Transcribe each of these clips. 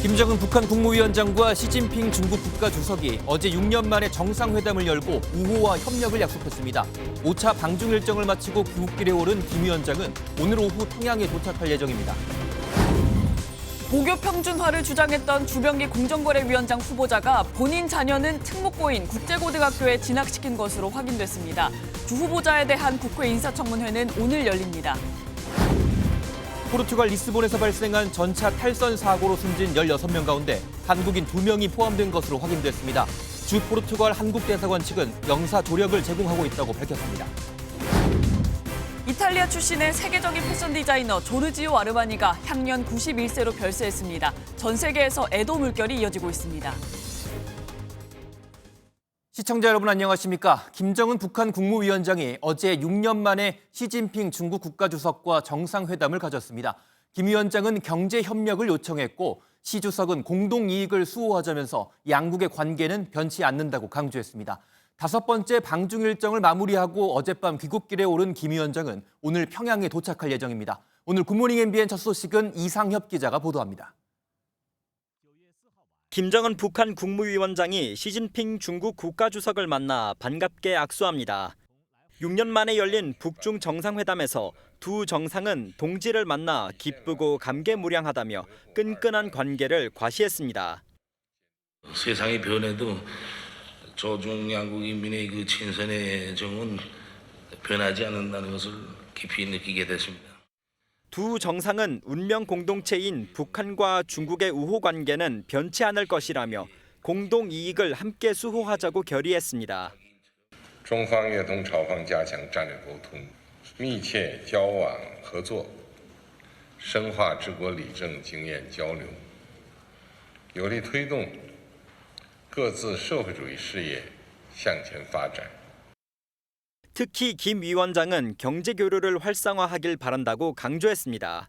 김정은 북한 국무위원장과 시진핑 중국 국가주석이 어제 6년 만에 정상회담을 열고 우호와 협력을 약속했습니다. 5차 방중 일정을 마치고 귀국길에 오른 김 위원장은 오늘 오후 평양에 도착할 예정입니다. 고교 평준화를 주장했던 주병기 공정거래위원장 후보자가 본인 자녀는 특목고인 국제고등학교에 진학시킨 것으로 확인됐습니다. 주 후보자에 대한 국회 인사청문회는 오늘 열립니다. 포르투갈 리스본에서 발생한 전차 탈선 사고로 숨진 16명 가운데 한국인 2명이 포함된 것으로 확인됐습니다. 주 포르투갈 한국대사관 측은 영사 조력을 제공하고 있다고 밝혔습니다. 이탈리아 출신의 세계적인 패션 디자이너 조르지오 아르마니가 향년 91세로 별세했습니다. 전 세계에서 애도 물결이 이어지고 있습니다. 시청자 여러분 안녕하십니까? 김정은 북한 국무위원장이 어제 6년 만에 시진핑 중국 국가주석과 정상회담을 가졌습니다. 김 위원장은 경제 협력을 요청했고 시 주석은 공동 이익을 수호하자면서 양국의 관계는 변치 않는다고 강조했습니다. 5번째 방중 일정을 마무리하고 어젯밤 귀국길에 오른 김 위원장은 오늘 평양에 도착할 예정입니다. 오늘 굿모닝 MBN 첫 소식은 이상협 기자가 보도합니다. 김정은 북한 국무위원장이 시진핑 중국 국가주석을 만나 반갑게 악수합니다. 6년 만에 열린 북중 정상회담에서 두 정상은 동지를 만나 기쁘고 감개무량하다며 끈끈한 관계를 과시했습니다. 세상이 변해도 조중 양국 인민의 그 친선의 정은 변하지 않는다는 것을 깊이 느끼게 됐습니다. 두 정상은 운명 공동체인 북한과 중국의 우호 관계는 변치 않을 것이라며 공동 이익을 함께 수호하자고 결의했습니다. 中方愿同朝方加强战略沟通，密切交往合作，深化治国理政经验交流，有力推动各自社会主义事业向前发展。 특히 김 위원장은 경제 교류를 활성화하길 바란다고 강조했습니다.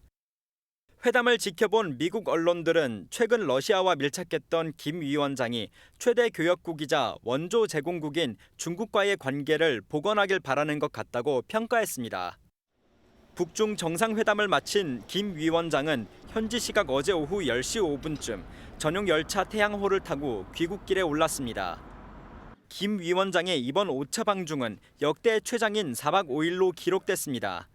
회담을 지켜본 미국 언론들은 최근 러시아와 밀착했던 김 위원장이 최대 교역국이자 원조 제공국인 중국과의 관계를 복원하길 바라는 것 같다고 평가했습니다. 북중 정상회담을 마친 김 위원장은 현지 시각 어제 오후 10시 5분쯤 전용 열차 태양호를 타고 귀국길에 올랐습니다. 김 위원장의 이번 5차 방중은 역대 최장인 4박 5일로 기록됐습니다.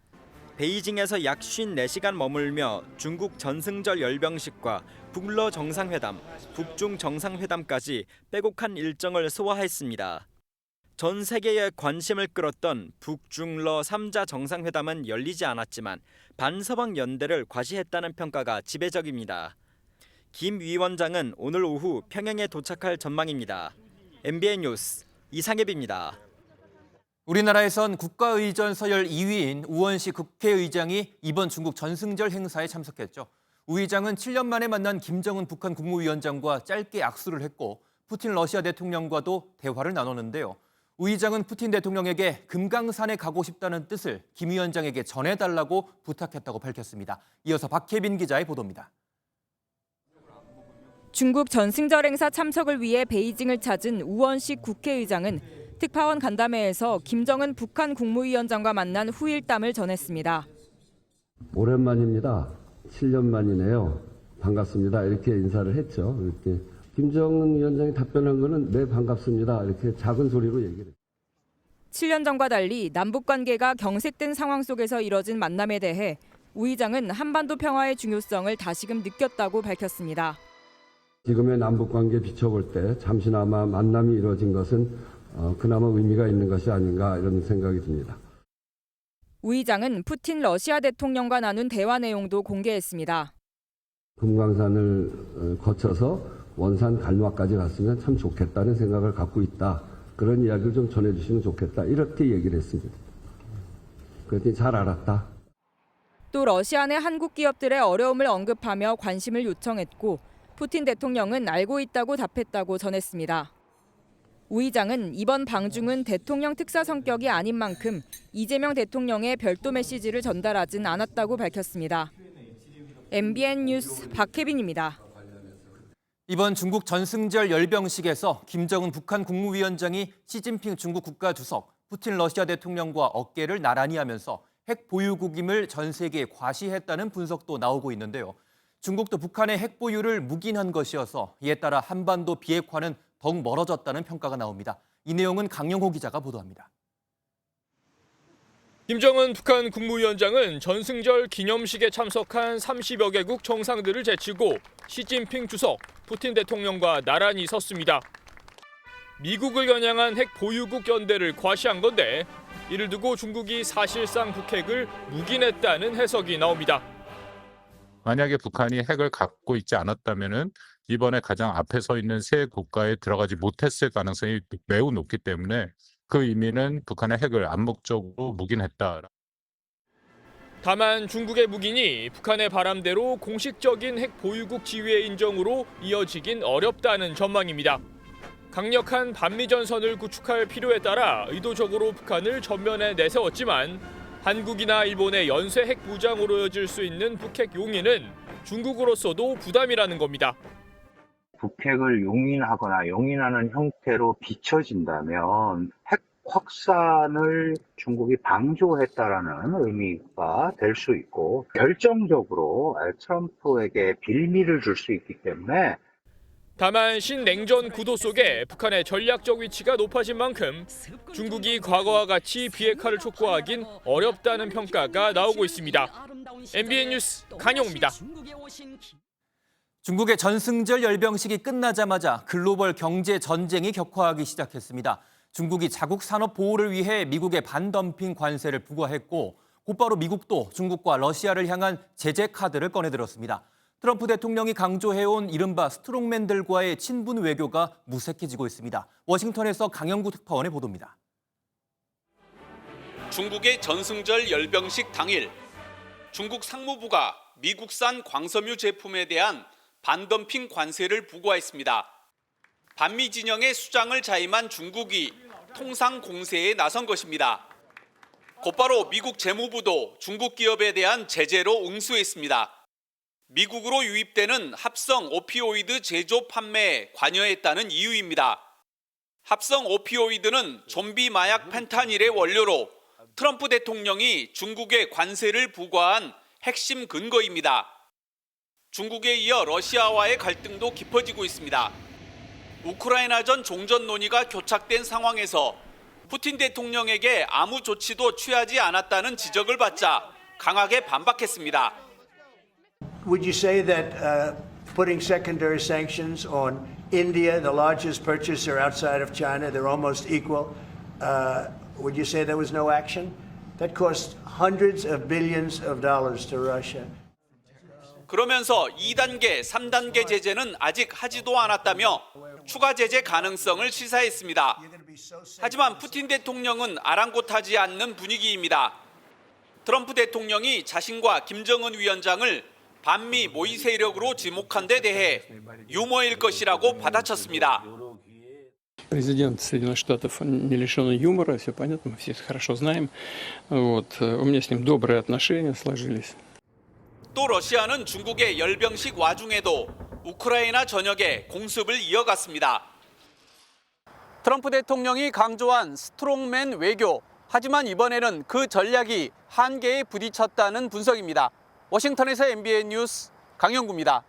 베이징에서 약 54시간 머물며 중국 전승절 열병식과 북러 정상회담, 북중 정상회담까지 빼곡한 일정을 소화했습니다. 전 세계의 관심을 끌었던 북중러 3자 정상회담은 열리지 않았지만 반서방 연대를 과시했다는 평가가 지배적입니다. 김 위원장은 오늘 오후 평양에 도착할 전망입니다. MBN 뉴스 이상엽입니다. 우리나라에선 국가의전 서열 2위인 우원식 국회의장이 이번 중국 전승절 행사에 참석했죠. 우 의장은 7년 만에 만난 김정은 북한 국무위원장과 짧게 악수를 했고 푸틴 러시아 대통령과도 대화를 나눴는데요. 우 의장은 푸틴 대통령에게 금강산에 가고 싶다는 뜻을 김 위원장에게 전해달라고 부탁했다고 밝혔습니다. 이어서 박혜빈 기자의 보도입니다. 중국 전승절 행사 참석을 위해 베이징을 찾은 우원식 국회의장은 특파원 간담회에서 김정은 북한 국무위원장과 만난 후일담을 전했습니다. 오랜만입니다. 7년 만이네요. 반갑습니다. 이렇게 인사를 했죠. 이렇게 김정은 위원장이 답변한 거는 네 반갑습니다. 이렇게 작은 소리로 얘기를 했죠. 7년 전과 달리 남북 관계가 경색된 상황 속에서 이뤄진 만남에 대해 우 의장은 한반도 평화의 중요성을 다시금 느꼈다고 밝혔습니다. 지금의 남북관계 비춰볼 때 잠시나마 만남이 이루어진 것은 그나마 의미가 있는 것이 아닌가 이런 생각이 듭니다. 우 의장은 푸틴 러시아 대통령과 나눈 대화 내용도 공개했습니다. 금강산을 거쳐서 원산 갈마까지 갔으면 참 좋겠다는 생각을 갖고 있다. 그런 이야기를 좀 전해주시면 좋겠다. 이렇게 얘기를 했습니다. 그랬더니 잘 알았다. 또 러시아 내 한국 기업들의 어려움을 언급하며 관심을 요청했고 푸틴 대통령은 알고 있다고 답했다고 전했습니다. 우 의장은 이번 방중은 대통령 특사 성격이 아닌 만큼 이재명 대통령의 별도 메시지를 전달하진 않았다고 밝혔습니다. MBN 뉴스 박혜빈입니다. 이번 중국 전승절 열병식에서 김정은 북한 국무위원장이 시진핑 중국 국가주석, 푸틴 러시아 대통령과 어깨를 나란히 하면서 핵 보유국임을 전 세계에 과시했다는 분석도 나오고 있는데요. 중국도 북한의 핵 보유를 묵인한 것이어서 이에 따라 한반도 비핵화는 더욱 멀어졌다는 평가가 나옵니다. 이 내용은 강영호 기자가 보도합니다. 김정은 북한 국무위원장은 전승절 기념식에 참석한 30여 개국 정상들을 제치고 시진핑 주석, 푸틴 대통령과 나란히 섰습니다. 미국을 겨냥한 핵 보유국 연대를 과시한 건데 이를 두고 중국이 사실상 북핵을 묵인했다는 해석이 나옵니다. 만약에 북한이 핵을 갖고 있지 않았다면은 이번에 가장 앞에 서 있는 세 국가에 들어가지 못했을 가능성이 매우 높기 때문에 그 의미는 북한의 핵을 암묵적으로 묵인했다. 다만 중국의 묵인이 북한의 바람대로 공식적인 핵 보유국 지위의 인정으로 이어지긴 어렵다는 전망입니다. 강력한 반미전선을 구축할 필요에 따라 의도적으로 북한을 전면에 내세웠지만 한국이나 일본의 연쇄 핵 무장으로 이어질 수 있는 북핵 용인은 중국으로서도 부담이라는 겁니다. 북핵을 용인하거나 용인하는 형태로 비춰진다면 핵 확산을 중국이 방조했다라는 의미가 될 수 있고 결정적으로 트럼프에게 빌미를 줄 수 있기 때문에 다만 신냉전 구도 속에 북한의 전략적 위치가 높아진 만큼 중국이 과거와 같이 비핵화를 촉구하긴 어렵다는 평가가 나오고 있습니다. MBN 뉴스 강영우입니다. 중국의 전승절 열병식이 끝나자마자 글로벌 경제 전쟁이 격화하기 시작했습니다. 중국이 자국 산업 보호를 위해 미국의 반덤핑 관세를 부과했고 곧바로 미국도 중국과 러시아를 향한 제재 카드를 꺼내들었습니다. 트럼프 대통령이 강조해온 이른바 스트롱맨들과의 친분 외교가 무색해지고 있습니다. 워싱턴에서 강영구 특파원의 보도입니다. 중국의 전승절 열병식 당일, 중국 상무부가 미국산 광섬유 제품에 대한 반덤핑 관세를 부과했습니다. 반미 진영의 수장을 자임한 중국이 통상 공세에 나선 것입니다. 곧바로 미국 재무부도 중국 기업에 대한 제재로 응수했습니다. 미국으로 유입되는 합성 오피오이드 제조 판매에 관여했다는 이유입니다. 합성 오피오이드는 좀비 마약 펜타닐의 원료로 트럼프 대통령이 중국에 관세를 부과한 핵심 근거입니다. 중국에 이어 러시아와의 갈등도 깊어지고 있습니다. 우크라이나전 종전 논의가 교착된 상황에서 푸틴 대통령에게 아무 조치도 취하지 않았다는 지적을 받자 강하게 반박했습니다. Would you say that putting secondary sanctions on India, the largest purchaser outside of China, they're almost equal, would you say there was no action? That cost hundreds of billions of dollars to Russia. 그러면서 2단계, 3단계 제재는 아직 하지도 않았다며 추가 제재 가능성을 시사했습니다. 하지만 푸틴 대통령은 아랑곳하지 않는 분위기입니다. 트럼프 대통령이 자신과 김정은 위원장을 반미 모의 세력으로 지목한 데 대해 유머일 것이라고 받아쳤습니다. Президент Соединенных Штатов не лишен юмора, все понятно, мы все это хорошо знаем. У меня с ним добрые отношения сложились. 또 러시아는 중국의 열병식 와중에도 우크라이나 전역에 공습을 이어갔습니다. 트럼프 대통령이 강조한 스트롱맨 외교, 하지만 이번에는 그 전략이 한계에 부딪혔다는 분석입니다. 워싱턴에서 MBN 뉴스 강영구입니다.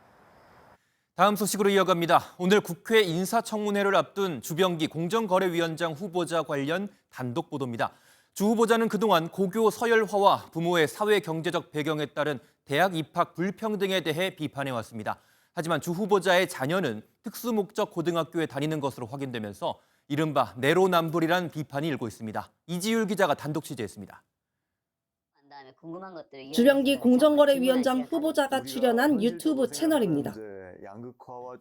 다음 소식으로 이어갑니다. 오늘 국회 인사청문회를 앞둔 주병기 공정거래위원장 후보자 관련 단독 보도입니다. 주 후보자는 그동안 고교 서열화와 부모의 사회경제적 배경에 따른 대학 입학 불평등에 대해 비판해왔습니다. 하지만 주 후보자의 자녀는 특수목적 고등학교에 다니는 것으로 확인되면서 이른바 내로남불이란 비판이 일고 있습니다. 이지율 기자가 단독 취재했습니다. 주병기 공정거래위원장 후보자가 출연한 유튜브 채널입니다.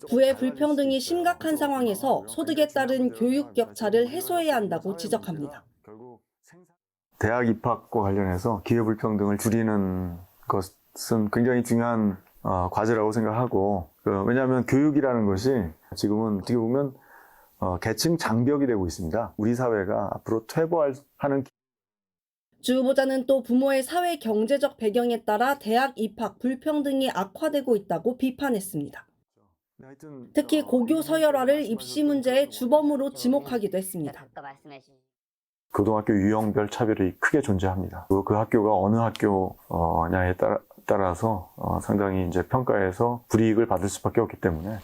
부의 불평등이 심각한 상황에서 소득에 따른 교육 격차를 해소해야 한다고 지적합니다. 대학 입학과 관련해서 기회불평등을 줄이는 것은 굉장히 중요한 과제라고 생각하고, 왜냐하면 교육이라는 것이 지금은 어떻게 보면 계층 장벽이 되고 있습니다. 우리 사회가 앞으로 퇴보하는. 주 후보자는 또 부모의 사회 경제적 배경에 따라 대학 입학 불평등이 악화되고 있다고 비판했습니다. 특히 고교 서열화를 입시 문제의 주범으로 지목하기도 했습니다. 고등학교 유형별 차별이 크게 존재합니다. 그 학교가 어느 학교냐에 따라서 상당히 이제 평가에서 불이익을 받을 수밖에 없기 때문에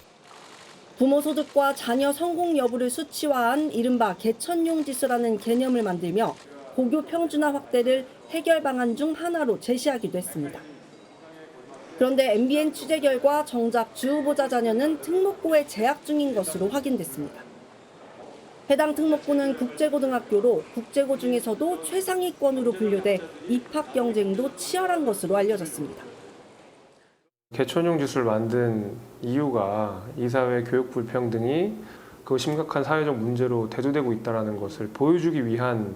부모 소득과 자녀 성공 여부를 수치화한 이른바 개천용 지수라는 개념을 만들며 고교 평준화 확대를 해결 방안 중 하나로 제시하기도 했습니다. 그런데 MBN 취재 결과 정작 주 후보자 자녀는 특목고에 재학 중인 것으로 확인됐습니다. 해당 특목고는 국제고등학교로 국제고 중에서도 최상위권으로 분류돼 입학 경쟁도 치열한 것으로 알려졌습니다. 개천용 지수를 만든 이유가 이 사회의 교육 불평등이 그 심각한 사회적 문제로 대두되고 있다는 것을 보여주기 위한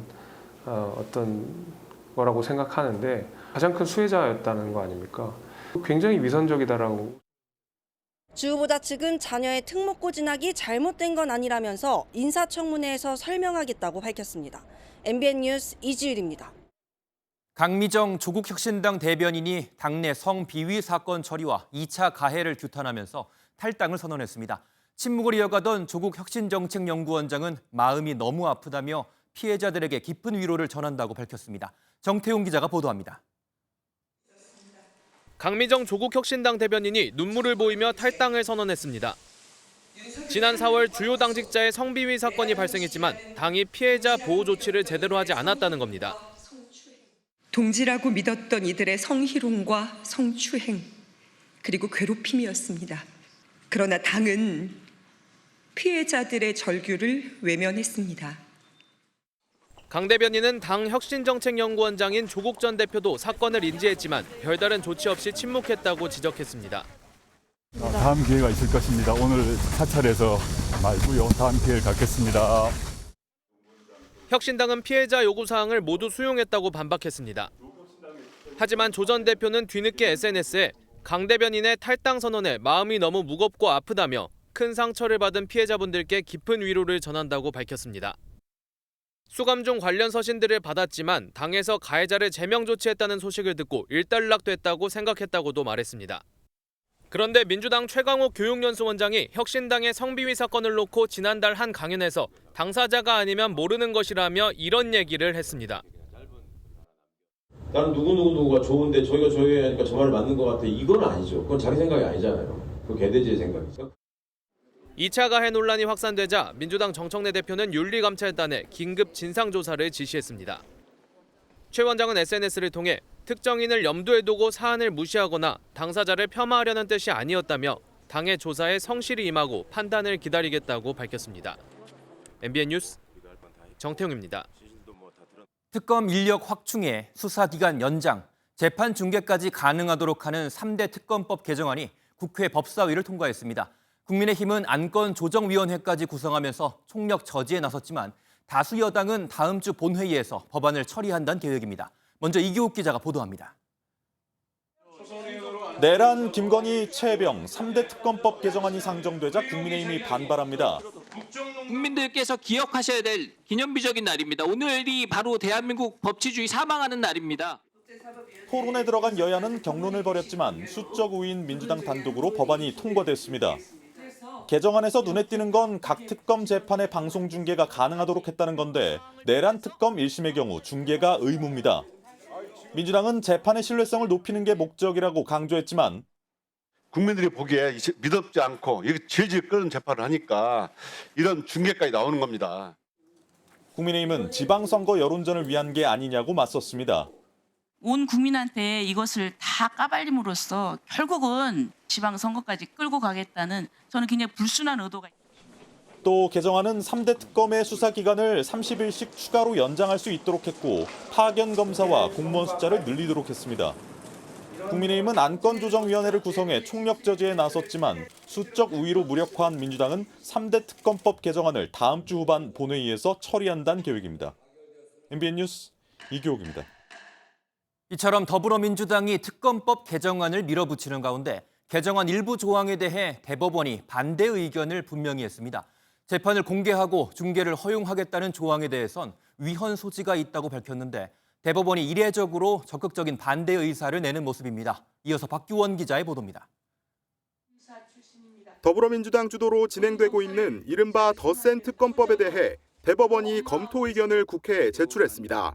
어떤 거라고 생각하는데 가장 큰 수혜자였다는 거 아닙니까? 굉장히 위선적이다라고. 주 후보자 측은 자녀의 특목고 진학이 잘못된 건 아니라면서 인사청문회에서 설명하겠다고 밝혔습니다. MBN 뉴스 이지율입니다. 강미정 조국혁신당 대변인이 당내 성비위 사건 처리와 2차 가해를 규탄하면서 탈당을 선언했습니다. 침묵을 이어가던 조국혁신정책연구원장은 마음이 너무 아프다며 피해자들에게 깊은 위로를 전한다고 밝혔습니다. 정태용 기자가 보도합니다. 강미정 조국혁신당 대변인이 눈물을 보이며 탈당을 선언했습니다. 지난 4월 주요 당직자의 성비위 사건이 발생했지만 당이 피해자 보호 조치를 제대로 하지 않았다는 겁니다. 동지라고 믿었던 이들의 성희롱과 성추행, 그리고 괴롭힘이었습니다. 그러나 당은 피해자들의 절규를 외면했습니다. 강 대변인은 당 혁신정책연구원장인 조국 전 대표도 사건을 인지했지만 별다른 조치 없이 침묵했다고 지적했습니다. 다음 기회가 있을 것입니다. 오늘 사찰에서 말고요. 다음 기회를 갖겠습니다. 혁신당은 피해자 요구사항을 모두 수용했다고 반박했습니다. 하지만 조 전 대표는 뒤늦게 SNS에 강 대변인의 탈당 선언에 마음이 너무 무겁고 아프다며 큰 상처를 받은 피해자분들께 깊은 위로를 전한다고 밝혔습니다. 수감 중 관련 서신들을 받았지만 당에서 가해자를 제명 조치했다는 소식을 듣고 일단락됐다고 생각했다고도 말했습니다. 그런데 민주당 최강욱 교육연수원장이 혁신당의 성비위 사건을 놓고 지난달 한 강연에서 당사자가 아니면 모르는 것이라며 이런 얘기를 했습니다. 나는 누구가 좋은데 저희가 조용하니까 저 말 맞는 것 같아. 이건 아니죠. 그건 자기 생각이 아니잖아요. 그 개돼지의 생각이죠. 2차 가해 논란이 확산되자 민주당 정청래 대표는 윤리감찰단에 긴급 진상조사를 지시했습니다. 최 원장은 SNS를 통해 특정인을 염두에 두고 사안을 무시하거나 당사자를 폄하하려는 뜻이 아니었다며 당의 조사에 성실히 임하고 판단을 기다리겠다고 밝혔습니다. MBN 뉴스 정태용입니다. 특검 인력 확충에 수사기간 연장, 재판 중계까지 가능하도록 하는 3대 특검법 개정안이 국회 법사위를 통과했습니다. 국민의힘은 안건조정위원회까지 구성하면서 총력 저지에 나섰지만 다수 여당은 다음 주 본회의에서 법안을 처리한다는 계획입니다. 먼저 이규욱 기자가 보도합니다. 내란, 김건희, 최혜병 3대 특검법 개정안이 상정되자 국민의힘이 반발합니다. 국민들께서 기억하셔야 될 기념비적인 날입니다. 오늘이 바로 대한민국 법치주의 사망하는 날입니다. 토론에 들어간 여야는 격론을 벌였지만 수적 우위인 민주당 단독으로 법안이 통과됐습니다. 개정안에서 눈에 띄는 건 각 특검 재판의 방송 중계가 가능하도록 했다는 건데 내란 특검 1심의 경우 중계가 의무입니다. 민주당은 재판의 신뢰성을 높이는 게 목적이라고 강조했지만 국민들이 보기에 믿었지 않고 이게 질질 끄는 재판을 하니까 이런 중계까지 나오는 겁니다. 국민의힘은 지방선거 여론전을 위한 게 아니냐고 맞섰습니다. 온 국민한테 이것을 다 까발림으로써 결국은 지방선거까지 끌고 가겠다는 저는 굉장히 불순한 의도가 있습니다. 또 개정안은 3대 특검의 수사 기간을 30일씩 추가로 연장할 수 있도록 했고 파견 검사와 공무원 숫자를 늘리도록 했습니다. 국민의힘은 안건조정위원회를 구성해 총력 저지에 나섰지만 수적 우위로 무력화한 민주당은 3대 특검법 개정안을 다음 주 후반 본회의에서 처리한다는 계획입니다. MBN 뉴스 이규옥입니다. 이처럼 더불어민주당이 특검법 개정안을 밀어붙이는 가운데 개정안 일부 조항에 대해 대법원이 반대 의견을 분명히 했습니다. 재판을 공개하고 중계를 허용하겠다는 조항에 대해선 위헌 소지가 있다고 밝혔는데 대법원이 이례적으로 적극적인 반대 의사를 내는 모습입니다. 이어서 박규원 기자의 보도입니다. 더불어민주당 주도로 진행되고 있는 이른바 더 센 특검법에 대해 대법원이 검토 의견을 국회에 제출했습니다.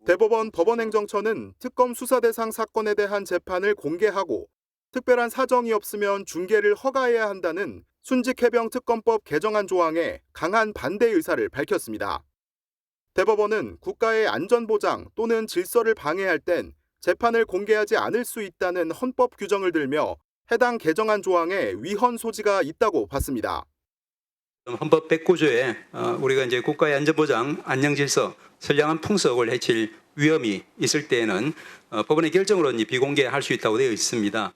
대법원 법원행정처는 특검 수사 대상 사건에 대한 재판을 공개하고 특별한 사정이 없으면 중계를 허가해야 한다는 순직해병특검법 개정안 조항에 강한 반대 의사를 밝혔습니다. 대법원은 국가의 안전보장 또는 질서를 방해할 땐 재판을 공개하지 않을 수 있다는 헌법 규정을 들며 해당 개정안 조항에 위헌 소지가 있다고 봤습니다. 헌법 109조에 우리가 이제 국가의 안전보장, 안녕질서, 선량한 풍속을 해칠 위험이 있을 때에는 법원의 결정으로 비공개할 수 있다고 되어 있습니다.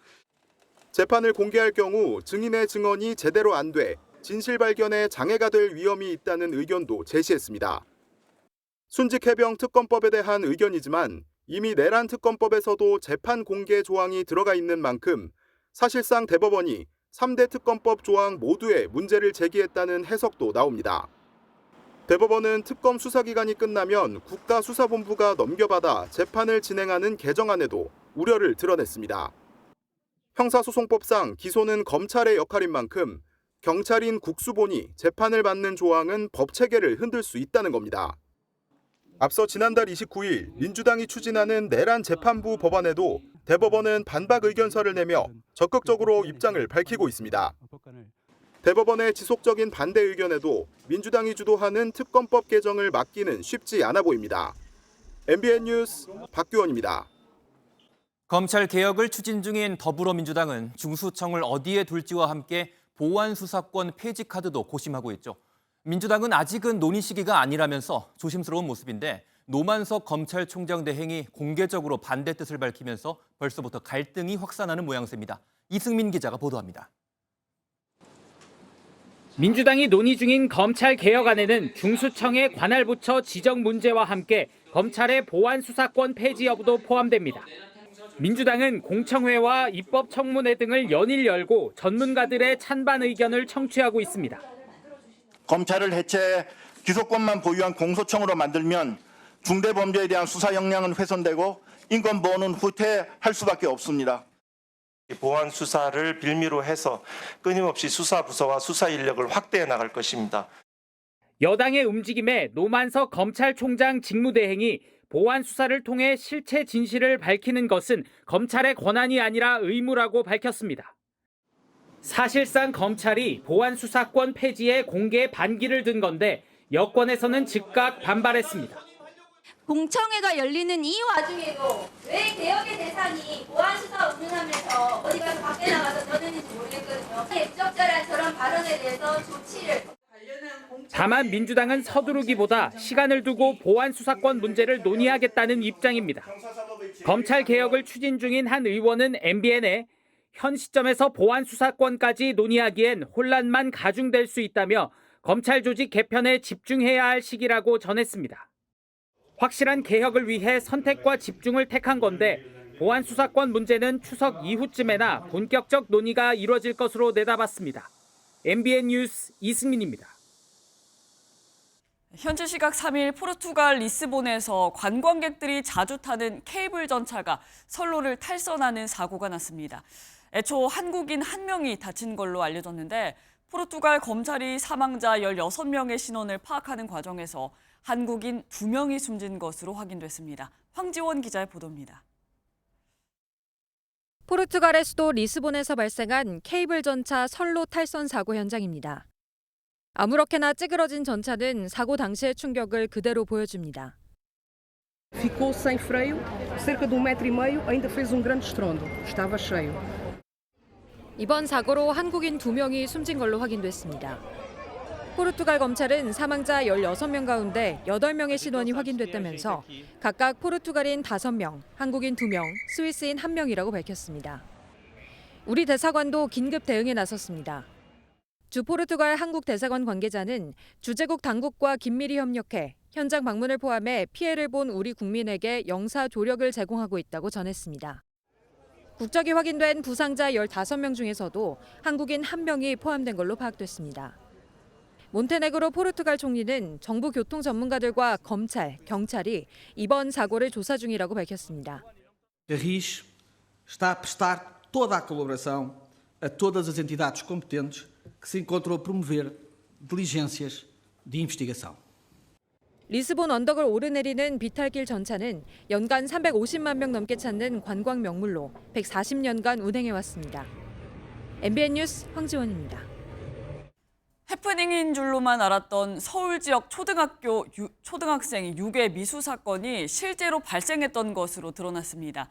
재판을 공개할 경우 증인의 증언이 제대로 안 돼 진실 발견에 장애가 될 위험이 있다는 의견도 제시했습니다. 순직해병특검법에 대한 의견이지만 이미 내란 특검법에서도 재판 공개 조항이 들어가 있는 만큼 사실상 대법원이 3대 특검법 조항 모두에 문제를 제기했다는 해석도 나옵니다. 대법원은 특검 수사기간이 끝나면 국가수사본부가 넘겨받아 재판을 진행하는 개정안에도 우려를 드러냈습니다. 형사소송법상 기소는 검찰의 역할인 만큼 경찰인 국수본이 재판을 받는 조항은 법체계를 흔들 수 있다는 겁니다. 앞서 지난달 29일 민주당이 추진하는 내란 재판부 법안에도 대법원은 반박 의견서를 내며 적극적으로 입장을 밝히고 있습니다. 대법원의 지속적인 반대 의견에도 민주당이 주도하는 특검법 개정을 막기는 쉽지 않아 보입니다. MBN 뉴스 박규원입니다. 검찰 개혁을 추진 중인 더불어민주당은 중수청을 어디에 둘지와 함께 보안 수사권 폐지 카드도 고심하고 있죠. 민주당은 아직은 논의 시기가 아니라면서 조심스러운 모습인데 노만석 검찰총장 대행이 공개적으로 반대 뜻을 밝히면서 벌써부터 갈등이 확산하는 모양새입니다. 이승민 기자가 보도합니다. 민주당이 논의 중인 검찰 개혁안에는 중수청의 관할 부처 지정 문제와 함께 검찰의 보안 수사권 폐지 여부도 포함됩니다. 민주당은 공청회와 입법청문회 등을 연일 열고 전문가들의 찬반 의견을 청취하고 있습니다. 검찰을 해체해 기소권만 보유한 공소청으로 만들면 중대범죄에 대한 수사 역량은 훼손되고 인권보호는 후퇴할 수밖에 없습니다. 보안 수사를 빌미로 해서 끊임없이 수사 부서와 수사 인력을 확대해 나갈 것입니다. 여당의 움직임에 노만석 검찰총장 직무대행이 보안 수사를 통해 실체 진실을 밝히는 것은 검찰의 권한이 아니라 의무라고 밝혔습니다. 사실상 검찰이 보안 수사권 폐지에 공개 반기를 든 건데 여권에서는 즉각 반발했습니다. 공청회가 열리는 이 와중에도 왜 개혁의 대상이 보안 수사 운운하면서 어디 가서 밖에 나가서 떠드는지 모르겠거든요. 부적절한 저런 발언에 대해서 조치를. 다만 민주당은 서두르기보다 시간을 두고 보안 수사권 문제를 논의하겠다는 입장입니다. 검찰 개혁을 추진 중인 한 의원은 MBN에 현 시점에서 보안 수사권까지 논의하기엔 혼란만 가중될 수 있다며 검찰 조직 개편에 집중해야 할 시기라고 전했습니다. 확실한 개혁을 위해 선택과 집중을 택한 건데 보안 수사권 문제는 추석 이후쯤에나 본격적 논의가 이뤄질 것으로 내다봤습니다. MBN 뉴스 이승민입니다. 현지 시각 3일 포르투갈 리스본에서 관광객들이 자주 타는 케이블 전차가 선로를 탈선하는 사고가 났습니다. 애초 한국인 1명이 다친 걸로 알려졌는데 포르투갈 검찰이 사망자 16명의 신원을 파악하는 과정에서 한국인 2명이 숨진 것으로 확인됐습니다. 황지원 기자의 보도입니다. 포르투갈의 수도 리스본에서 발생한 케이블 전차 선로 탈선 사고 현장입니다. 아무렇게나 찌그러진 전차는 사고 당시의 충격을 그대로 보여줍니다. Ficou sem freio, cerca de 1,5 m, ainda fez grande estrondo. Estava cheio. 이번 사고로 한국인 2명이 숨진 걸로 확인됐습니다. 포르투갈 검찰은 사망자 16명 가운데 8명의 신원이 확인됐다면서 각각 포르투갈인 5명, 한국인 2명, 스위스인 1명이라고 밝혔습니다. 우리 대사관도 긴급 대응에 나섰습니다. 주 포르투갈 한국 대사관 관계자는 주재국 당국과 긴밀히 협력해 현장 방문을 포함해 피해를 본 우리 국민에게 영사 조력을 제공하고 있다고 전했습니다. 국적이 확인된 부상자 15명 중에서도 한국인 1명이 포함된 걸로 파악됐습니다. 몬테네그로 포르투갈 총리는 정부 교통 전문가들과 검찰, 경찰이 이번 사고를 조사 중이라고 밝혔습니다. Carris está a prestar toda a colaboração a todas as entidades competentes que se encontram a promover diligências de investigação. 리스본 언덕을 오르내리는 비탈길 전차는 연간 350만 명 넘게 찾는 관광 명물로 140년간 운행해왔습니다. MBN 뉴스 황지원입니다. 해프닝인 줄로만 알았던 서울 지역 초등학생 유괴 미수 사건이 실제로 발생했던 것으로 드러났습니다.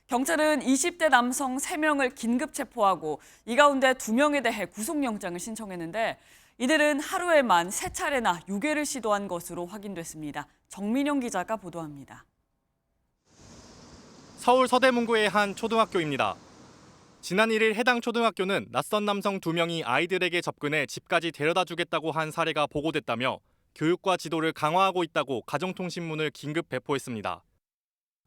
경찰은 20대 남성 3명을 긴급 체포하고 이 가운데 2명에 대해 구속영장을 신청했는데 이들은 하루에만 3차례나 유괴를 시도한 것으로 확인됐습니다. 정민영 기자가 보도합니다. 서울 서대문구의 한 초등학교입니다. 지난 1일 해당 초등학교는 낯선 남성 2명이 아이들에게 접근해 집까지 데려다 주겠다고 한 사례가 보고됐다며 교육과 지도를 강화하고 있다고 가정통신문을 긴급 배포했습니다.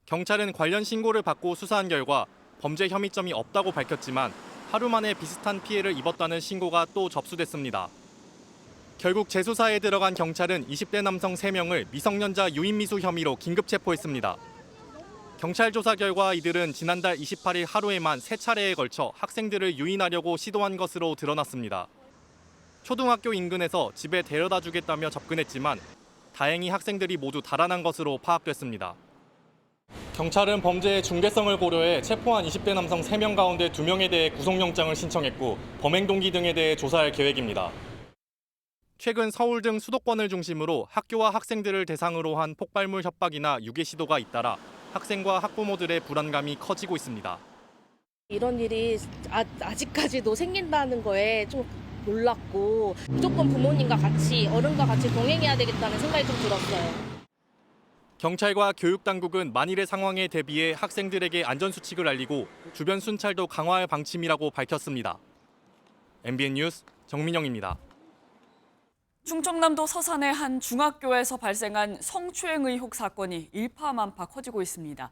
경찰은 관련 신고를 받고 수사한 결과 범죄 혐의점이 없다고 밝혔지만 하루 만에 비슷한 피해를 입었다는 신고가 또 접수됐습니다. 결국 재수사에 들어간 경찰은 20대 남성 3명을 미성년자 유인미수 혐의로 긴급 체포했습니다. 경찰 조사 결과 이들은 지난달 28일 하루에만 3차례에 걸쳐 학생들을 유인하려고 시도한 것으로 드러났습니다. 초등학교 인근에서 집에 데려다 주겠다며 접근했지만 다행히 학생들이 모두 달아난 것으로 파악됐습니다. 경찰은 범죄의 중대성을 고려해 체포한 20대 남성 3명 가운데 2명에 대해 구속영장을 신청했고 범행 동기 등에 대해 조사할 계획입니다. 최근 서울 등 수도권을 중심으로 학교와 학생들을 대상으로 한 폭발물 협박이나 유괴 시도가 잇따라 학생과 학부모들의 불안감이 커지고 있습니다. 이런 일이 아직까지도 생긴다는 거에 좀 놀랐고 무조건 부모님과 같이 어른과 같이 동행해야 되겠다는 생각이 좀 들었어요. 경찰과 교육당국은 만일의 상황에 대비해 학생들에게 안전수칙을 알리고 주변 순찰도 강화할 방침이라고 밝혔습니다. MBN 뉴스 정민영입니다. 충청남도 서산의 한 중학교에서 발생한 성추행 의혹 사건이 일파만파 커지고 있습니다.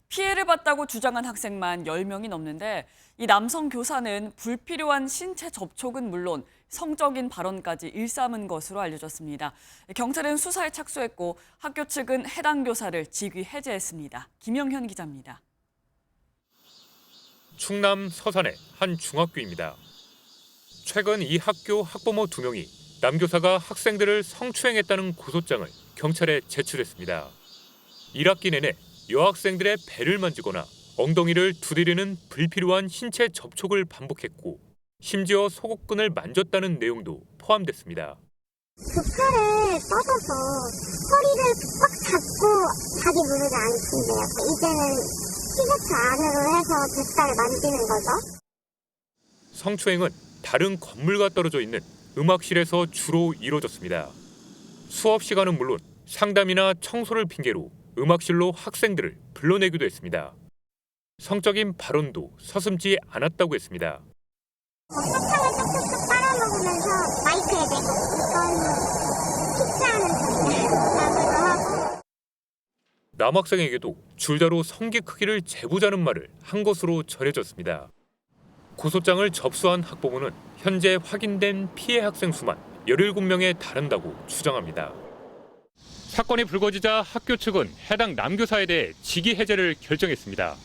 피해를 봤다고 주장한 학생만 10명이 넘는데 이 남성 교사는 불필요한 신체 접촉은 물론 성적인 발언까지 일삼은 것으로 알려졌습니다. 경찰은 수사에 착수했고 학교 측은 해당 교사를 직위 해제했습니다. 김영현 기자입니다. 충남 서산의 한 중학교입니다. 최근 이 학교 학부모 2명이 남교사가 학생들을 성추행했다는 고소장을 경찰에 제출했습니다. 1학기 내내 여학생들의 배를 만지거나 엉덩이를 두드리는 불필요한 신체 접촉을 반복했고 심지어 속옷끈을 만졌다는 내용도 포함됐습니다. 그 팔을 뻗어서 허리를 꽉 잡고 자기 무릎에 앉힌대요. 이제는 티셔츠 안으로 해서 뱃살 만지는 거죠. 성추행은 다른 건물과 떨어져 있는 음악실에서 주로 이루어졌습니다. 수업 시간은 물론 상담이나 청소를 핑계로 음악실로 학생들을 불러내기도 했습니다. 성적인 발언도 서슴지 않았다고 했습니다. 사탕을 뚝뚝뚝 빨아먹으면서 마이크에 대고 이건 쉽지 않은 소리다라고 하고 남학생에게도 줄자로 성기 크기를 재보자는 말을 한 것으로 전해졌습니다. 고소장을 접수한 학부모는 현재 확인된 피해 학생 수만 17명에 달한다고 주장합니다. 사건이 불거지자 학교 측은 해당 남교사에 대해 직위 해제를 결정했습니다.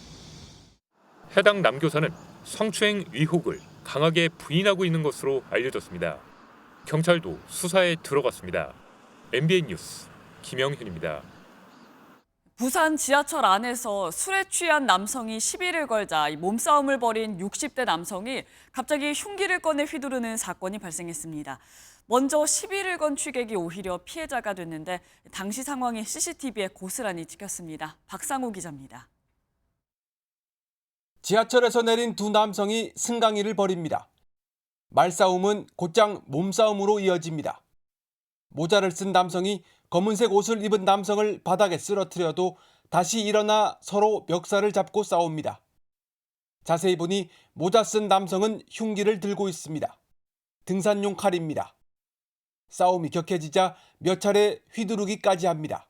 해당 남교사는 성추행 의혹을 강하게 부인하고 있는 것으로 알려졌습니다. 경찰도 수사에 들어갔습니다. MBN 뉴스 김영현입니다. 부산 지하철 안에서 술에 취한 남성이 시비를 걸자 몸싸움을 벌인 60대 남성이 갑자기 흉기를 꺼내 휘두르는 사건이 발생했습니다. 먼저 시비를 건 취객이 오히려 피해자가 됐는데 당시 상황이 CCTV에 고스란히 찍혔습니다. 박상호 기자입니다. 지하철에서 내린 두 남성이 승강이를 벌입니다. 말싸움은 곧장 몸싸움으로 이어집니다. 모자를 쓴 남성이 검은색 옷을 입은 남성을 바닥에 쓰러뜨려도 다시 일어나 서로 멱살을 잡고 싸웁니다. 자세히 보니 모자 쓴 남성은 흉기를 들고 있습니다. 등산용 칼입니다. 싸움이 격해지자 몇 차례 휘두르기까지 합니다.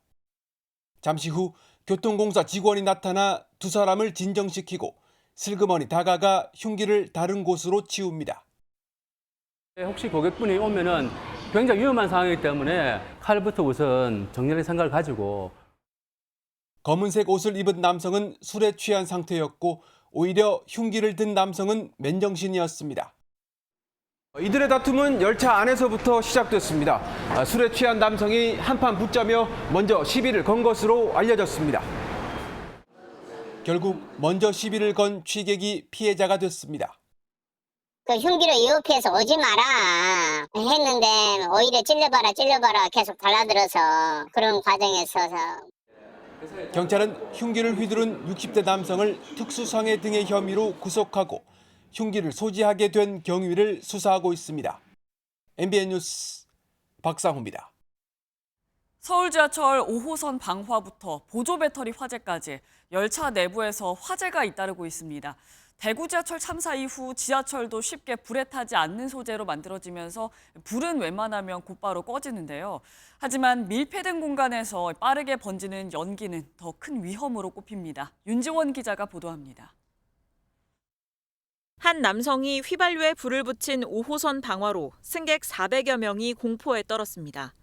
잠시 후 교통공사 직원이 나타나 두 사람을 진정시키고 슬그머니 다가가 흉기를 다른 곳으로 치웁니다. 혹시 고객분이 오면은 굉장히 위험한 상황이기 때문에 칼부터 우선 정렬의 생각을 가지고. 검은색 옷을 입은 남성은 술에 취한 상태였고 오히려 흉기를 든 남성은 맨정신이었습니다. 이들의 다툼은 열차 안에서부터 시작됐습니다. 술에 취한 남성이 한판 붙자며 먼저 시비를 건 것으로 알려졌습니다. 결국 먼저 시비를 건 취객이 피해자가 됐습니다. 그 흉기로 유혹해서 오지 마라 했는데 오히려 찔러봐라 계속 달라들어서 그런 과정에 있어서 경찰은 흉기를 휘두른 60대 남성을 특수상해 등의 혐의로 구속하고 흉기를 소지하게 된 경위를 수사하고 있습니다. MBN 뉴스 박상호입니다. 서울 지하철 5호선 방화부터 보조 배터리 화재까지 열차 내부에서 화재가 잇따르고 있습니다. 대구 지하철 참사 이후 지하철도 쉽게 불에 타지 않는 소재로 만들어지면서 불은 웬만하면 곧바로 꺼지는데요. 하지만 밀폐된 공간에서 빠르게 번지는 연기는 더 큰 위험으로 꼽힙니다. 윤지원 기자가 보도합니다. 한 남성이 휘발유에 불을 붙인 5호선 방화로 승객 400여 명이 공포에 떨었습니다.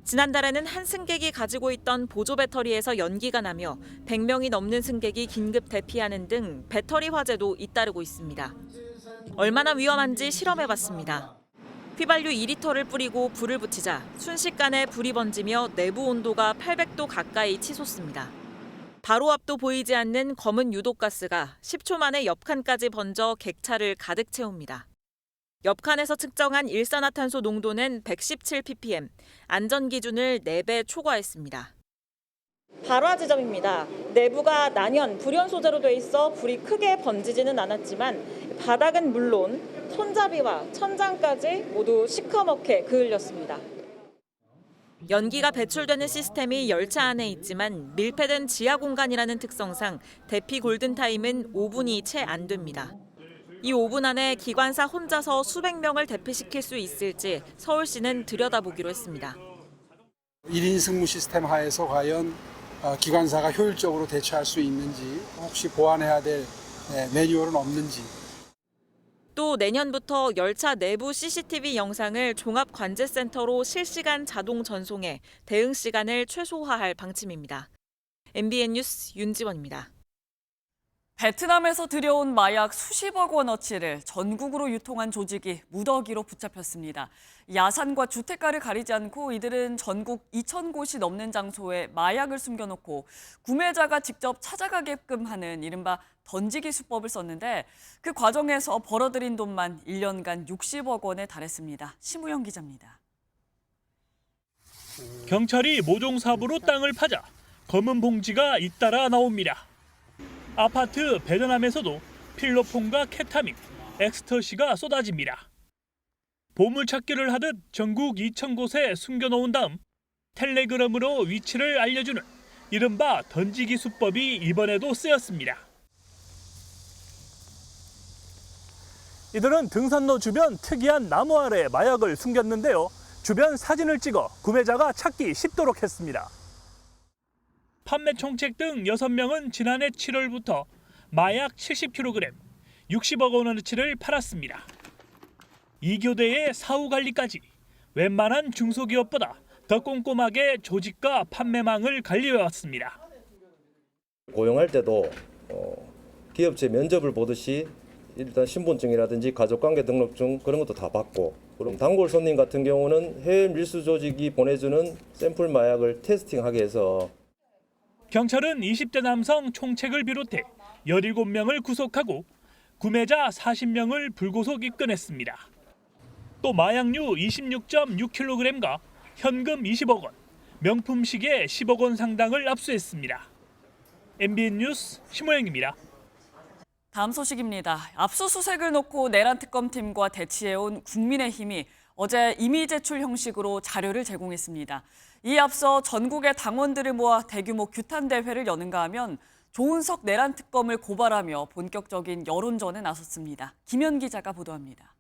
지난달에는 한 승객이 가지고 있던 보조 배터리에서 연기가 나며 100명이 넘는 승객이 긴급 대피하는 등 배터리 화재도 잇따르고 있습니다. 얼마나 위험한지 실험해봤습니다. 휘발유 2리터를 뿌리고 불을 붙이자 순식간에 불이 번지며 내부 온도가 800도 가까이 치솟습니다. 바로 앞도 보이지 않는 검은 유독가스가 10초 만에 옆칸까지 번져 객차를 가득 채웁니다. 옆칸에서 측정한 일산화탄소 농도는 117ppm, 안전기준을 4배 초과했습니다. 발화 지점입니다. 내부가 난연, 불연 소재로 돼 있어 불이 크게 번지지는 않았지만 바닥은 물론 손잡이와 천장까지 모두 시커멓게 그을렸습니다. 연기가 배출되는 시스템이 열차 안에 있지만 밀폐된 지하 공간이라는 특성상 대피 골든타임은 5분이 채 안 됩니다. 이 5분 안에 기관사 혼자서 수백 명을 대피시킬 수 있을지 서울시는 들여다보기로 했습니다. 1인 승무 시스템 하에서 과연 기관사가 효율적으로 대처할 수 있는지, 혹시 보완해야 될 매뉴얼은 없는지. 또 내년부터 열차 내부 CCTV 영상을 종합관제센터로 실시간 자동 전송해 대응 시간을 최소화할 방침입니다. MBN 뉴스 윤지원입니다. 베트남에서 들여온 마약 수십억 원어치를 전국으로 유통한 조직이 무더기로 붙잡혔습니다. 야산과 주택가를 가리지 않고 이들은 전국 2,000곳이 넘는 장소에 마약을 숨겨놓고 구매자가 직접 찾아가게끔 하는 이른바 던지기 수법을 썼는데 그 과정에서 벌어들인 돈만 1년간 60억 원에 달했습니다. 심우영 기자입니다. 경찰이 모종삽으로 땅을 파자 검은 봉지가 잇따라 나옵니다. 아파트 베트남에서도 필로폰과 케타민, 엑스터시가 쏟아집니다. 보물찾기를 하듯 전국 2,000곳에 숨겨놓은 다음 텔레그램으로 위치를 알려주는 이른바 던지기 수법이 이번에도 쓰였습니다. 이들은 등산로 주변 특이한 나무 아래 마약을 숨겼는데요. 주변 사진을 찍어 구매자가 찾기 쉽도록 했습니다. 판매 총책 등 6명은 지난해 7월부터 마약 70kg, 60억 원어치를 팔았습니다. 이 교대의 사후 관리까지 웬만한 중소기업보다 더 꼼꼼하게 조직과 판매망을 관리해왔습니다. 고용할 때도 기업체 면접을 보듯이 일단 신분증이라든지 가족관계 등록증 그런 것도 다 받고, 그럼 단골 손님 같은 경우는 해외 밀수 조직이 보내주는 샘플 마약을 테스팅하게 해서 경찰은 20대 남성 총책을 비롯해 17명을 구속하고 구매자 40명을 불구속 입건했습니다. 또 마약류 26.6kg과 현금 20억 원, 명품 시계 10억 원 상당을 압수했습니다. MBN 뉴스 심호영입니다. 다음 소식입니다. 압수수색을 놓고 내란 특검팀과 대치해온 국민의힘이 어제 임의 제출 형식으로 자료를 제공했습니다. 이에 앞서 전국의 당원들을 모아 대규모 규탄 대회를 여는가 하면 조은석 내란 특검을 고발하며 본격적인 여론전에 나섰습니다. 김현 기자가 보도합니다.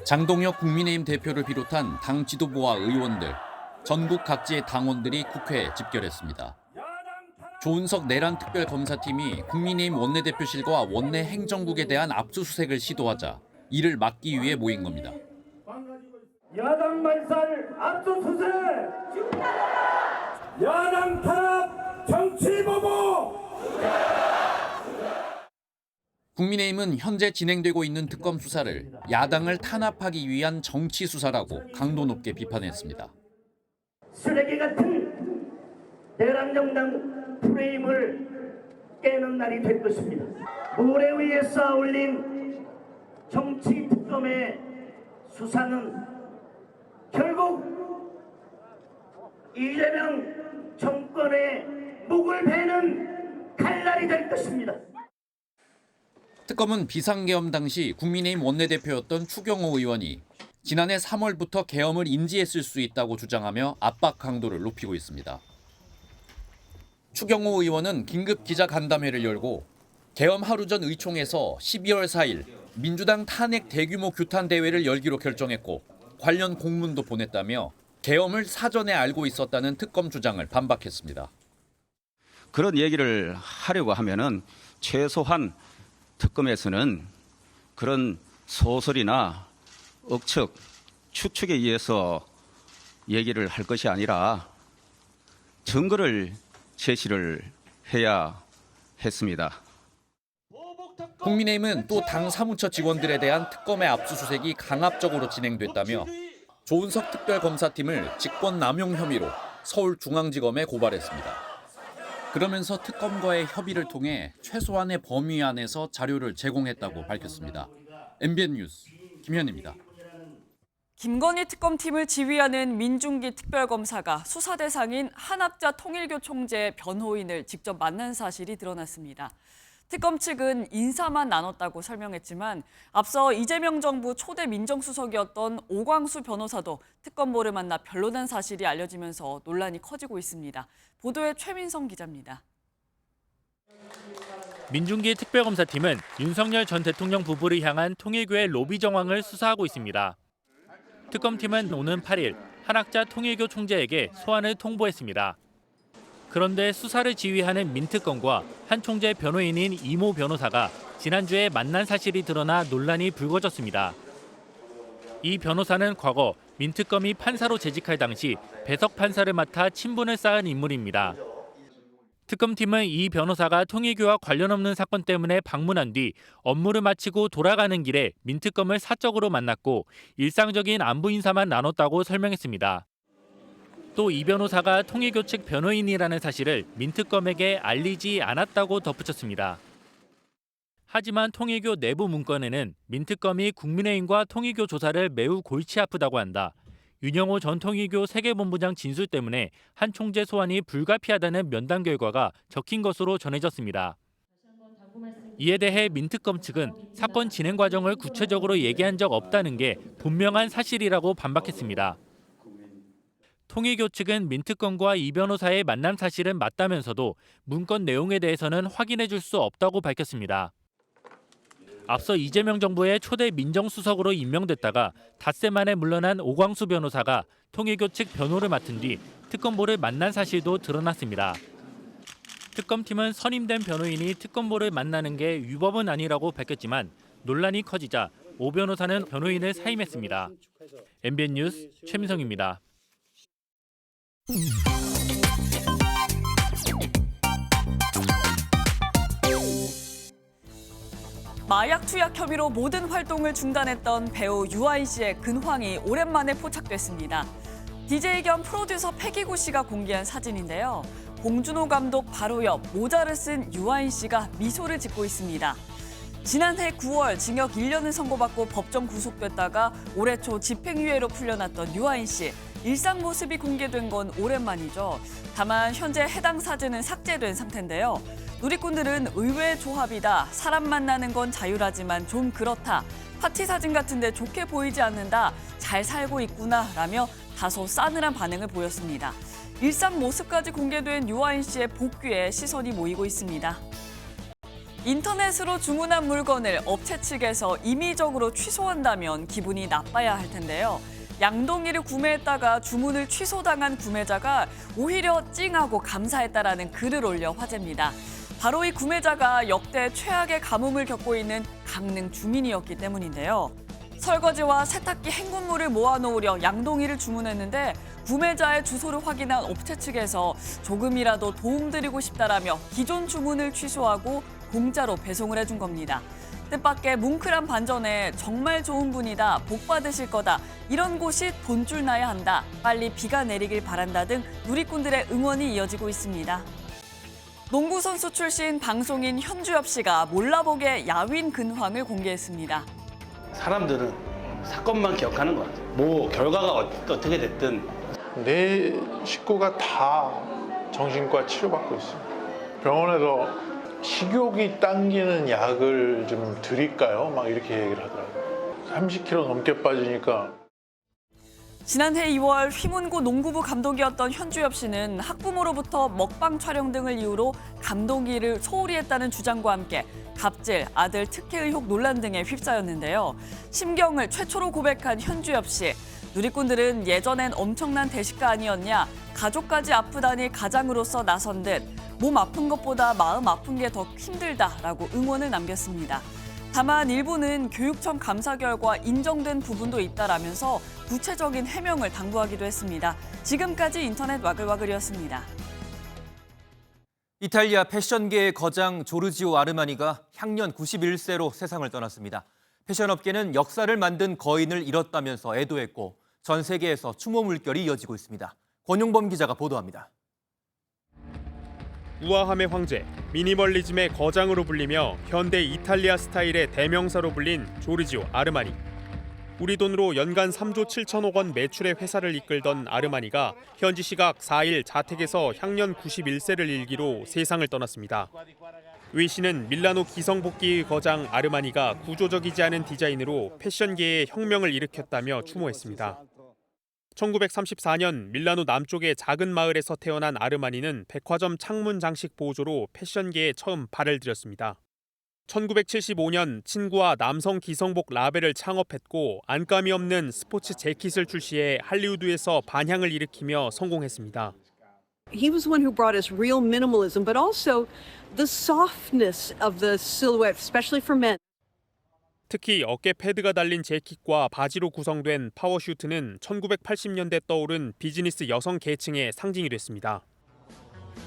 장동혁 국민의힘 대표를 비롯한 당 지도부와 의원들, 전국 각지의 당원들이 국회에 집결했습니다. 조은석 내란 특별검사팀이 국민의힘 원내대표실과 원내 행정국에 대한 압수수색을 시도하자 이를 막기 위해 모인 겁니다. 야당 말살 압수수색! 야당 탄압 정치보복! 국민의힘은 현재 진행되고 있는 특검 수사를 야당을 탄압하기 위한 정치 수사라고 강도 높게 비판했습니다. 쓰레기 같은 대란정당 프레임을 깨는 날이 될 것입니다. 물에 위에 쌓아 올린 정치 특검의 수사는 결국 이재명 정권의 목을 베는 칼날이 될 것입니다. 특검은 비상계엄 당시 국민의힘 원내대표였던 추경호 의원이 지난해 3월부터 계엄을 인지했을 수 있다고 주장하며 압박 강도를 높이고 있습니다. 추경호 의원은 긴급 기자간담회를 열고 계엄 하루 전 의총에서 12월 4일 민주당 탄핵 대규모 규탄 대회를 열기로 결정했고 관련 공문도 보냈다며 계엄을 사전에 알고 있었다는 특검 주장을 반박했습니다. 그런 얘기를 하려고 하면은 최소한 특검에서는 그런 소설이나 억측, 추측에 의해서 얘기를 할 것이 아니라 증거를 제시를 해야 했습니다. 국민의힘은 또 당 사무처 직원들에 대한 특검의 압수수색이 강압적으로 진행됐다며 조은석 특별검사팀을 직권남용 혐의로 서울중앙지검에 고발했습니다. 그러면서 특검과의 협의를 통해 최소한의 범위 안에서 자료를 제공했다고 밝혔습니다. MBN 뉴스 김현입니다. 김건희 특검팀을 지휘하는 민중기 특별검사가 수사 대상인 한학자 통일교 총재의 변호인을 직접 만난 사실이 드러났습니다. 특검 측은 인사만 나눴다고 설명했지만 앞서 이재명 정부 초대 민정수석이었던 오광수 변호사도 특검보를 만나 변론한 사실이 알려지면서 논란이 커지고 있습니다. 보도에 최민성 기자입니다. 민중기 특별검사팀은 윤석열 전 대통령 부부를 향한 통일교의 로비 정황을 수사하고 있습니다. 특검팀은 오는 8일 한학자 통일교 총재에게 소환을 통보했습니다. 그런데 수사를 지휘하는 민특검과 한 총재 변호인인 이모 변호사가 지난주에 만난 사실이 드러나 논란이 불거졌습니다. 이 변호사는 과거 민특검이 판사로 재직할 당시 배석 판사를 맡아 친분을 쌓은 인물입니다. 특검팀은 이 변호사가 통일교와 관련 없는 사건 때문에 방문한 뒤 업무를 마치고 돌아가는 길에 민특검을 사적으로 만났고 일상적인 안부 인사만 나눴다고 설명했습니다. 또 이 변호사가 통일교 측 변호인이라는 사실을 민특검에게 알리지 않았다고 덧붙였습니다. 하지만 통일교 내부 문건에는 민특검이 국민의힘과 통일교 조사를 매우 골치 아프다고 한다. 윤영호 전 통일교 세계본부장 진술 때문에 한 총재 소환이 불가피하다는 면담 결과가 적힌 것으로 전해졌습니다. 이에 대해 민특검 측은 사건 진행 과정을 구체적으로 얘기한 적 없다는 게 분명한 사실이라고 반박했습니다. 통일교 측은 민특검과 이 변호사의 만남 사실은 맞다면서도 문건 내용에 대해서는 확인해 줄 수 없다고 밝혔습니다. 앞서 이재명 정부의 초대 민정수석으로 임명됐다가 닷새 만에 물러난 오광수 변호사가 통일교 측 변호를 맡은 뒤 특검보를 만난 사실도 드러났습니다. 특검팀은 선임된 변호인이 특검보를 만나는 게 위법은 아니라고 밝혔지만 논란이 커지자 오 변호사는 변호인을 사임했습니다. MBN 뉴스 최민성입니다. 마약 투약 혐의로 모든 활동을 중단했던 배우 유아인 씨의 근황이 오랜만에 포착됐습니다. DJ 겸 프로듀서 패기구 씨가 공개한 사진인데요. 봉준호 감독 바로 옆 모자를 쓴 유아인 씨가 미소를 짓고 있습니다. 지난해 9월 징역 1년을 선고받고 법정 구속됐다가 올해 초 집행유예로 풀려났던 유아인 씨. 일상 모습이 공개된 건 오랜만이죠. 다만 현재 해당 사진은 삭제된 상태인데요. 누리꾼들은 의외의 조합이다. 사람 만나는 건 자유라지만 좀 그렇다. 파티 사진 같은데 좋게 보이지 않는다. 잘 살고 있구나 라며 다소 싸늘한 반응을 보였습니다. 일상 모습까지 공개된 유아인 씨의 복귀에 시선이 모이고 있습니다. 인터넷으로 주문한 물건을 업체 측에서 임의적으로 취소한다면 기분이 나빠야 할 텐데요. 양동이를 구매했다가 주문을 취소당한 구매자가 오히려 찡하고 감사했다라는 글을 올려 화제입니다. 바로 이 구매자가 역대 최악의 가뭄을 겪고 있는 강릉 주민이었기 때문인데요. 설거지와 세탁기 헹군물을 모아놓으려 양동이를 주문했는데 구매자의 주소를 확인한 업체 측에서 조금이라도 도움드리고 싶다라며 기존 주문을 취소하고 공짜로 배송을 해준 겁니다. 뜻밖의 뭉클한 반전에 정말 좋은 분이다, 복 받으실 거다, 이런 곳이 돈줄 나야 한다, 빨리 비가 내리길 바란다 등 누리꾼들의 응원이 이어지고 있습니다. 농구 선수 출신 방송인 현주엽 씨가 몰라보게 야윈 근황을 공개했습니다. 사람들은 사건만 기억하는 것 같아요. 뭐 결과가 어떻게 됐든 내 식구가 다 정신과 치료받고 있어요. 병원에서 식욕이 당기는 약을 좀 드릴까요? 막 이렇게 얘기를 하더라고요. 30kg 넘게 빠지니까. 지난해 2월 휘문고 농구부 감독이었던 현주엽 씨는 학부모로부터 먹방 촬영 등을 이유로 감독 일을 소홀히 했다는 주장과 함께 갑질, 아들 특혜 의혹 논란 등에 휩싸였는데요. 심경을 최초로 고백한 현주엽 씨. 누리꾼들은 예전엔 엄청난 대식가 아니었냐, 가족까지 아프다니 가장으로서 나선 듯 몸 아픈 것보다 마음 아픈 게 더 힘들다라고 응원을 남겼습니다. 다만 일부는 교육청 감사 결과 인정된 부분도 있다라면서 구체적인 해명을 당부하기도 했습니다. 지금까지 인터넷 와글와글이었습니다. 이탈리아 패션계의 거장 조르지오 아르마니가 향년 91세로 세상을 떠났습니다. 패션업계는 역사를 만든 거인을 잃었다면서 애도했고 전 세계에서 추모 물결이 이어지고 있습니다. 권용범 기자가 보도합니다. 우아함의 황제, 미니멀리즘의 거장으로 불리며 현대 이탈리아 스타일의 대명사로 불린 조르지오 아르마니. 우리 돈으로 연간 3조 7천억 원 매출의 회사를 이끌던 아르마니가 현지 시각 4일 자택에서 향년 91세를 일기로 세상을 떠났습니다. 위 씨는 밀라노 기성복귀의 거장 아르마니가 구조적이지 않은 디자인으로 패션계에 혁명을 일으켰다며 추모했습니다. 1934년 밀라노 남쪽의 작은 마을에서 태어난 아르마니는 백화점 창문 장식 보조로 패션계에 처음 발을 들였습니다. 1975년 친구와 남성 기성복 라벨을 창업했고 안감이 없는 스포츠 재킷을 출시해 할리우드에서 반향을 일으키며 성공했습니다. He was one who brought us real minimalism, but also the softness of the silhouette, especially for men. 특히 어깨 패드가 달린 재킷과 바지로 구성된 파워슈트는 1980년대 떠오른 비즈니스 여성 계층의 상징이 됐습니다.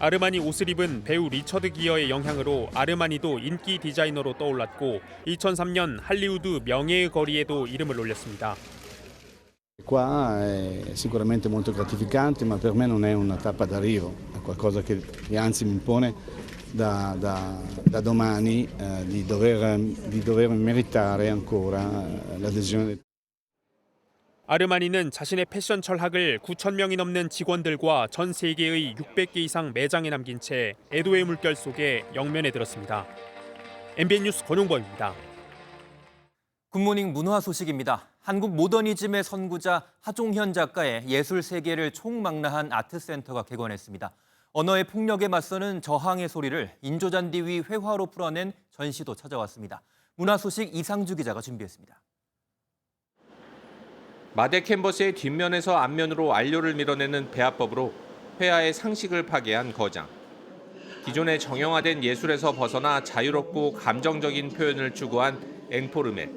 아르마니 옷을 입은 배우 리처드 기어의 영향으로 아르마니도 인기 디자이너로 떠올랐고 2003년 할리우드 명예의 거리에도 이름을 올렸습니다. Qua è sicuramente molto gratificante, ma per me non è una tappa d'arrivo, è qualcosa che anzi mi impone da domani di dover meritare ancora l'adesione. 아르마니는 자신의 패션 철학을 9,000명이 넘는 직원들과 전 세계의 600개 이상 매장에 남긴 채 애도의 물결 속에 영면에 들었습니다. MBN 뉴스 권용범입니다. 굿모닝 문화 소식입니다. 한국 모더니즘의 선구자 하종현 작가의 예술 세계를 총망라한 아트센터가 개관했습니다. 언어의 폭력에 맞서는 저항의 소리를 인조잔디 위 회화로 풀어낸 전시도 찾아왔습니다. 문화 소식 이상주 기자가 준비했습니다. 마대 캔버스의 뒷면에서 앞면으로 안료를 밀어내는 배합법으로 회화의 상식을 파괴한 거장. 기존의 정형화된 예술에서 벗어나 자유롭고 감정적인 표현을 추구한 앵포르멜.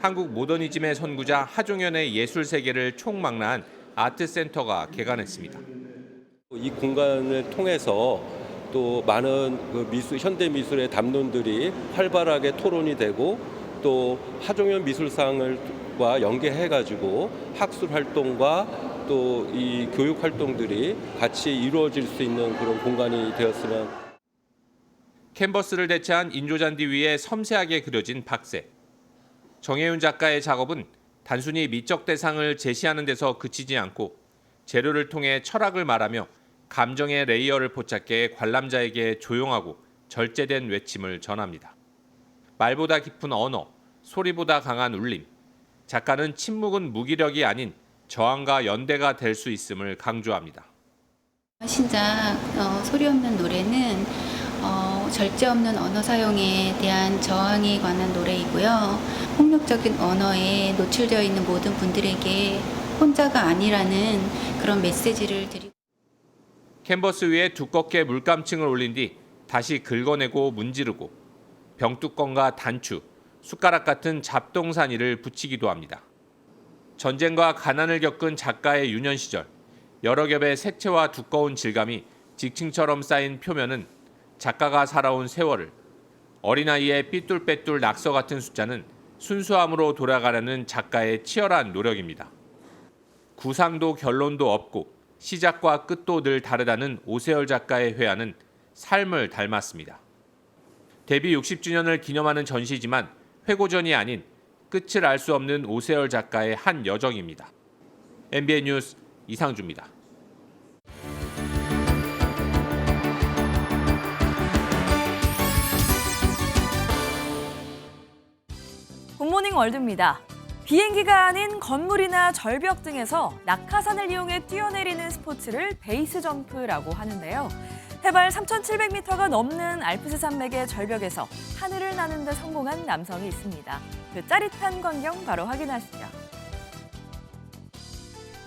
한국 모더니즘의 선구자 하종현의 예술 세계를 총망라한 아트센터가 개관했습니다. 이 공간을 통해서 또 많은 현대 미술의 담론들이 활발하게 토론이 되고 또 하종현 미술상과 연계해가지고 학술 활동과 또 이 교육 활동들이 같이 이루어질 수 있는 그런 공간이 되었으면. 캔버스를 대체한 인조잔디 위에 섬세하게 그려진 박새. 정혜윤 작가의 작업은 단순히 미적 대상을 제시하는 데서 그치지 않고 재료를 통해 철학을 말하며 감정의 레이어를 포착해 관람자에게 조용하고 절제된 외침을 전합니다. 말보다 깊은 언어, 소리보다 강한 울림. 작가는 침묵은 무기력이 아닌 저항과 연대가 될 수 있음을 강조합니다. 신작 소리 없는 노래는 절제 없는 언어 사용에 대한 저항에 관한 노래이고요. 폭력적인 언어에 노출되어 있는 모든 분들에게 혼자가 아니라는 그런 메시지를 드리고. 캔버스 위에 두껍게 물감층을 올린 뒤 다시 긁어내고 문지르고 병뚜껑과 단추, 숟가락 같은 잡동사니를 붙이기도 합니다. 전쟁과 가난을 겪은 작가의 유년 시절, 여러 겹의 색채와 두꺼운 질감이 직층처럼 쌓인 표면은 작가가 살아온 세월을, 어린아이의 삐뚤빼뚤 낙서 같은 숫자는 순수함으로 돌아가려는 작가의 치열한 노력입니다. 구상도 결론도 없고 시작과 끝도 늘 다르다는 오세열 작가의 회화는 삶을 닮았습니다. 데뷔 60주년을 기념하는 전시지만 회고전이 아닌 끝을 알 수 없는 오세열 작가의 한 여정입니다. MBN 뉴스 이상주입니다. 굿모닝 월드입니다. 비행기가 아닌 건물이나 절벽 등에서 낙하산을 이용해 뛰어내리는 스포츠를 베이스 점프라고 하는데요. 해발 3,700m가 넘는 알프스 산맥의 절벽에서 하늘을 나는 데 성공한 남성이 있습니다. 그 짜릿한 광경 바로 확인하시죠.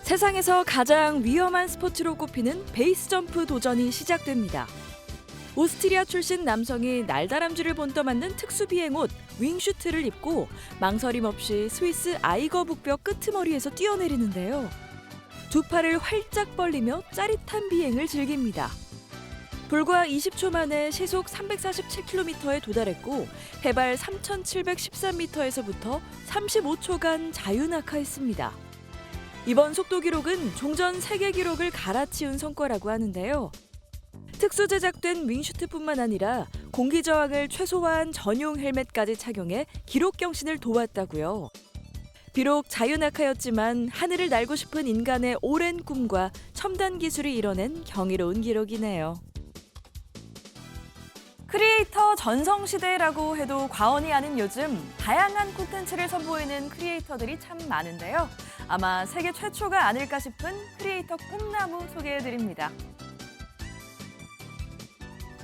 세상에서 가장 위험한 스포츠로 꼽히는 베이스 점프 도전이 시작됩니다. 오스트리아 출신 남성이 날다람쥐를 본떠맞는 특수 비행옷 윙슈트를 입고 망설임 없이 스위스 아이거 북벽 끄트머리에서 뛰어내리는데요. 두 팔을 활짝 벌리며 짜릿한 비행을 즐깁니다. 불과 20초 만에 시속 347km에 도달했고 해발 3,713m에서부터 35초간 자유낙하했습니다. 이번 속도 기록은 종전 세계 기록을 갈아치운 성과라고 하는데요. 특수 제작된 윙슈트뿐만 아니라 공기 저항을 최소화한 전용 헬멧까지 착용해 기록 경신을 도왔다고요. 비록 자유낙하였지만 하늘을 날고 싶은 인간의 오랜 꿈과 첨단 기술이 이뤄낸 경이로운 기록이네요. 크리에이터 전성시대라고 해도 과언이 아닌 요즘 다양한 콘텐츠를 선보이는 크리에이터들이 참 많은데요. 아마 세계 최초가 아닐까 싶은 크리에이터 꿈나무 소개해드립니다.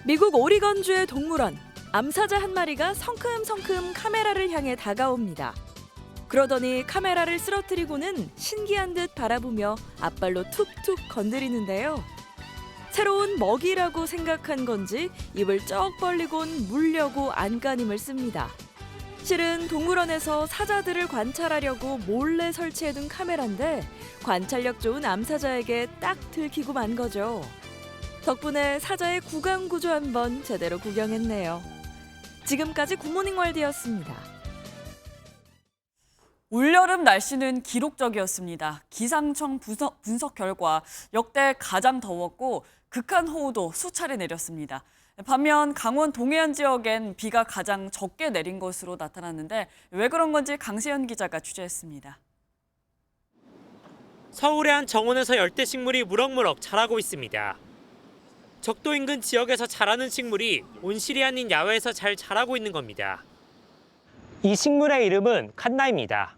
미국 오리건주의 동물원, 암사자 한 마리가 성큼성큼 카메라를 향해 다가옵니다. 그러더니 카메라를 쓰러뜨리고는 신기한 듯 바라보며 앞발로 툭툭 건드리는데요. 새로운 먹이라고 생각한 건지 입을 쩍 벌리곤 물려고 안간힘을 씁니다. 실은 동물원에서 사자들을 관찰하려고 몰래 설치해둔 카메라인데 관찰력 좋은 암사자에게 딱 들키고 만 거죠. 덕분에 사자의 구강 구조 한번 제대로 구경했네요. 지금까지 굿모닝 월드였습니다. 올여름 날씨는 기록적이었습니다. 기상청 분석 결과 역대 가장 더웠고 극한호우도 수차례 내렸습니다. 반면 강원 동해안 지역엔 비가 가장 적게 내린 것으로 나타났는데 왜 그런 건지 강세현 기자가 취재했습니다. 서울의 한 정원에서 열대식물이 무럭무럭 자라고 있습니다. 적도 인근 지역에서 자라는 식물이 온실이 아닌 야외에서 잘 자라고 있는 겁니다. 이 식물의 이름은 칸나입니다.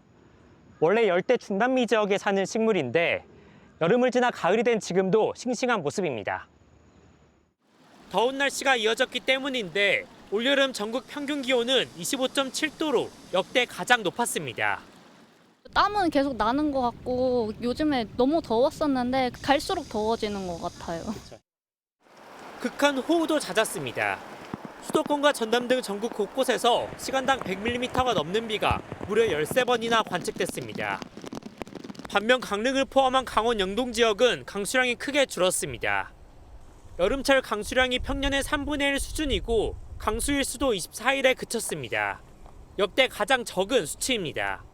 원래 열대 중남미 지역에 사는 식물인데 여름을 지나 가을이 된 지금도 싱싱한 모습입니다. 더운 날씨가 이어졌기 때문인데 올여름 전국 평균 기온은 25.7도로 역대 가장 높았습니다. 땀은 계속 나는 것 같고 요즘에 너무 더웠었는데 갈수록 더워지는 것 같아요. 극한 호우도 잦았습니다. 수도권과 전남 등 전국 곳곳에서 시간당 100mm가 넘는 비가 무려 13번이나 관측됐습니다. 반면 강릉을 포함한 강원 영동 지역은 강수량이 크게 줄었습니다. 여름철 강수량이 평년의 3분의 1 수준이고 강수일 수도 24일에 그쳤습니다. 역대 가장 적은 수치입니다.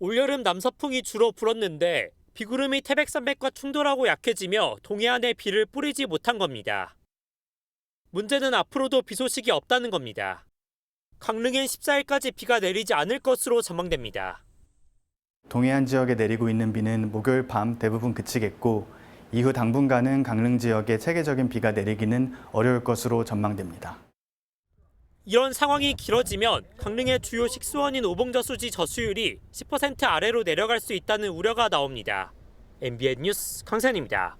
올여름 남서풍이 주로 불었는데 비구름이 태백산맥과 충돌하고 약해지며 동해안에 비를 뿌리지 못한 겁니다. 문제는 앞으로도 비 소식이 없다는 겁니다. 강릉엔 14일까지 비가 내리지 않을 것으로 전망됩니다. 동해안 지역에 내리고 있는 비는 목요일 밤 대부분 그치겠고 이후 당분간은 강릉 지역에 체계적인 비가 내리기는 어려울 것으로 전망됩니다. 이런 상황이 길어지면 강릉의 주요 식수원인 오봉저수지 저수율이 10% 아래로 내려갈 수 있다는 우려가 나옵니다. MBN 뉴스 강산입니다.